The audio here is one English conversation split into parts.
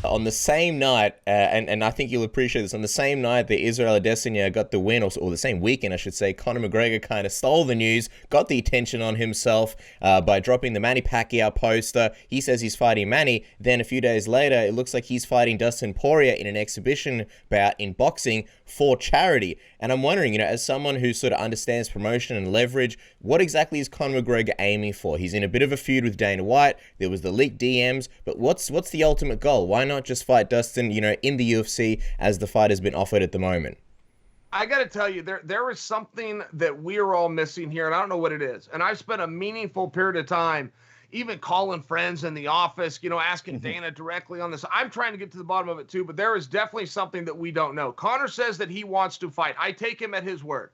On the same night, and I think you'll appreciate this, on the same night that Israel Adesanya got the win, or the same weekend, I should say, Conor McGregor kind of stole the news, got the attention on himself by dropping the Manny Pacquiao poster. He says he's fighting Manny. Then a few days later, it looks like he's fighting Dustin Poirier in an exhibition bout in boxing for charity. And I'm wondering, as someone who sort of understands promotion and leverage, what exactly is Conor McGregor aiming for? He's in a bit of a feud with Dana White. There was the leaked DMs, but what's the ultimate goal? Why not just fight Dustin, in the UFC as the fight has been offered at the moment? I got to tell you, there is something that we're all missing here, and I don't know what it is. And I've spent a meaningful period of time even calling friends in the office, asking Dana directly on this. I'm trying to get to the bottom of it too, but there is definitely something that we don't know. Conor says that he wants to fight. I take him at his word.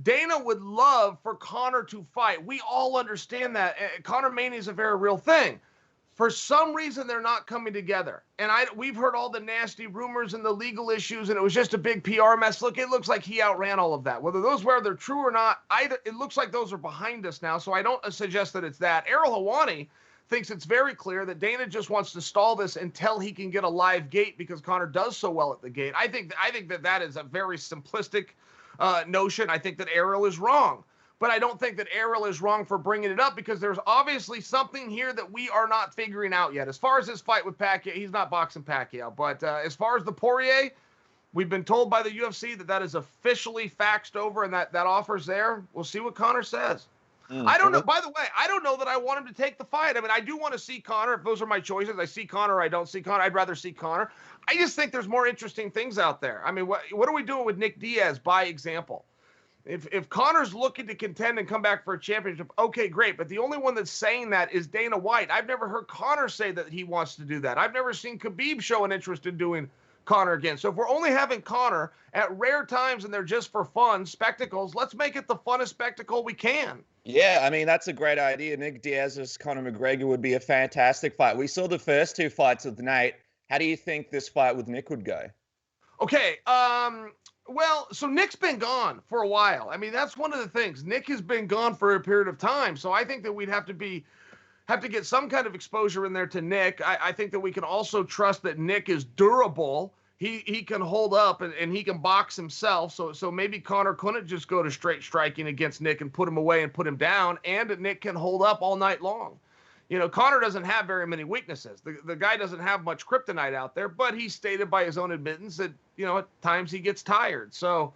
Dana would love for Conor to fight. We all understand that. Conor Mania is a very real thing. For some reason, they're not coming together. And we've heard all the nasty rumors and the legal issues, and it was just a big PR mess. Look, it looks like he outran all of that. Whether they're true or not, it looks like those are behind us now. So I don't suggest that it's that. Errol Hawani thinks it's very clear that Dana just wants to stall this until he can get a live gate because Conor does so well at the gate. I think that is a very simplistic notion. I think that Errol is wrong. But I don't think that Errol is wrong for bringing it up because there's obviously something here that we are not figuring out yet. As far as his fight with Pacquiao, he's not boxing Pacquiao. But as far as the Poirier, we've been told by the UFC that is officially faxed over and that offer's there. We'll see what Conor says. I don't know. By the way, I don't know that I want him to take the fight. I mean, I do want to see Conor. If those are my choices, I see Conor or I don't see Conor. I'd rather see Conor. I just think there's more interesting things out there. I mean, what are we doing with Nick Diaz, by example? If Conor's looking to contend and come back for a championship, okay, great. But the only one that's saying that is Dana White. I've never heard Conor say that he wants to do that. I've never seen Khabib show an interest in doing Conor again. So if we're only having Conor at rare times and they're just for fun spectacles, let's make it the funnest spectacle we can. Yeah, I mean, that's a great idea. Nick Diaz versus Conor McGregor would be a fantastic fight. We saw the first two fights with Nate. How do you think this fight with Nick would go? Okay, well, so Nick's been gone for a while. I mean, that's one of the things. Nick has been gone for a period of time. So I think that we'd have to get some kind of exposure in there to Nick. I think that we can also trust that Nick is durable. He can hold up and he can box himself. So maybe Conor couldn't just go to straight striking against Nick and put him away and put him down. And Nick can hold up all night long. Conor doesn't have very many weaknesses. The guy doesn't have much kryptonite out there, but he stated by his own admittance that, at times he gets tired. So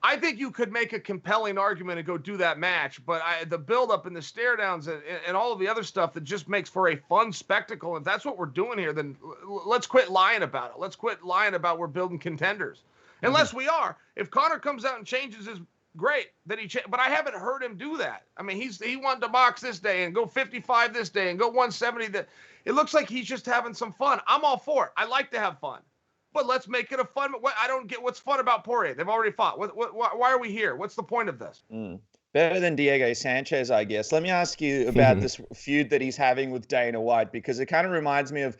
I think you could make a compelling argument and go do that match, but the buildup and the stare downs and all of the other stuff that just makes for a fun spectacle. If that's what we're doing here, then let's quit lying about it. Let's quit lying about we're building contenders. Unless we are. If Conor comes out and changes his great that but I haven't heard him do that. I mean, he wanted to box this day and go 55 this day and go 170. It looks like he's just having some fun. I'm all for it. I like to have fun, but let's make it a fun. I don't get what's fun about Poirier. They've already fought. Why are we here? What's the point of this? Better than Diego Sanchez, I guess. Let me ask you about this feud that he's having with Dana White, because it kind of reminds me of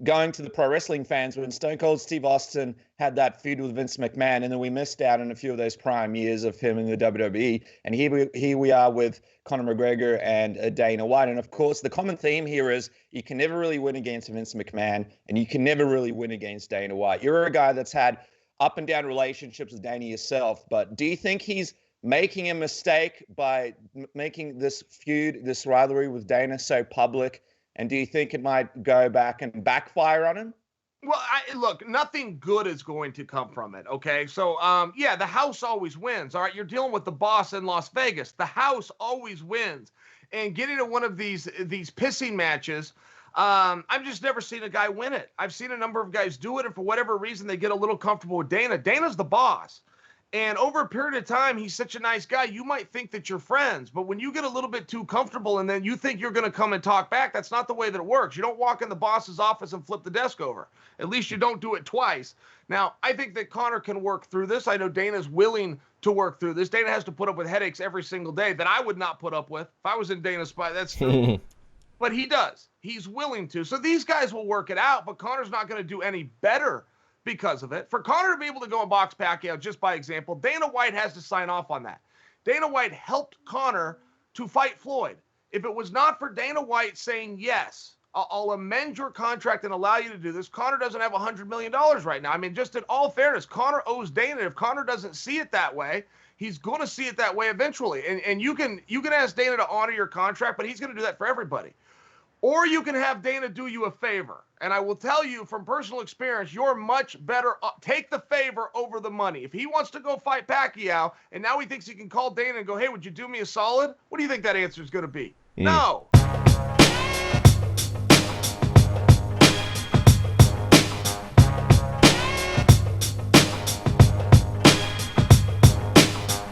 going to the pro wrestling fans when Stone Cold Steve Austin had that feud with Vince McMahon, and then we missed out on a few of those prime years of him in the WWE. And here we are with Conor McGregor and Dana White. And of course, the common theme here is you can never really win against Vince McMahon, and you can never really win against Dana White. You're a guy that's had up and down relationships with Dana yourself, but do you think he's making a mistake by making this feud, this rivalry with Dana so public? And do you think it might go back and backfire on him? Well, look, nothing good is going to come from it, okay? So, yeah, the house always wins, all right? You're dealing with the boss in Las Vegas. The house always wins. And getting to one of these pissing matches, I've just never seen a guy win it. I've seen a number of guys do it, and for whatever reason, they get a little comfortable with Dana. Dana's the boss. And over a period of time, he's such a nice guy, you might think that you're friends. But when you get a little bit too comfortable and then you think you're going to come and talk back, that's not the way that it works. You don't walk in the boss's office and flip the desk over. At least you don't do it twice. Now, I think that Conor can work through this. I know Dana's willing to work through this. Dana has to put up with headaches every single day that I would not put up with. If I was in Dana's spot, that's true. But he does. He's willing to. So these guys will work it out, but Conor's not going to do any better because of it. For Conor to be able to go and box Pacquiao, just by example, Dana White has to sign off on that. Dana White helped Conor to fight Floyd. If it was not for Dana White saying yes, I'll amend your contract and allow you to do this. Conor doesn't have $100 million right now. I mean, just in all fairness, Conor owes Dana. If Conor doesn't see it that way, he's going to see it that way eventually. And you can ask Dana to honor your contract, but he's going to do that for everybody. Or you can have Dana do you a favor. And I will tell you from personal experience, you're much better. Take the favor over the money. If he wants to go fight Pacquiao and now he thinks he can call Dana and go, hey, would you do me a solid? What do you think that answer is going to be? No.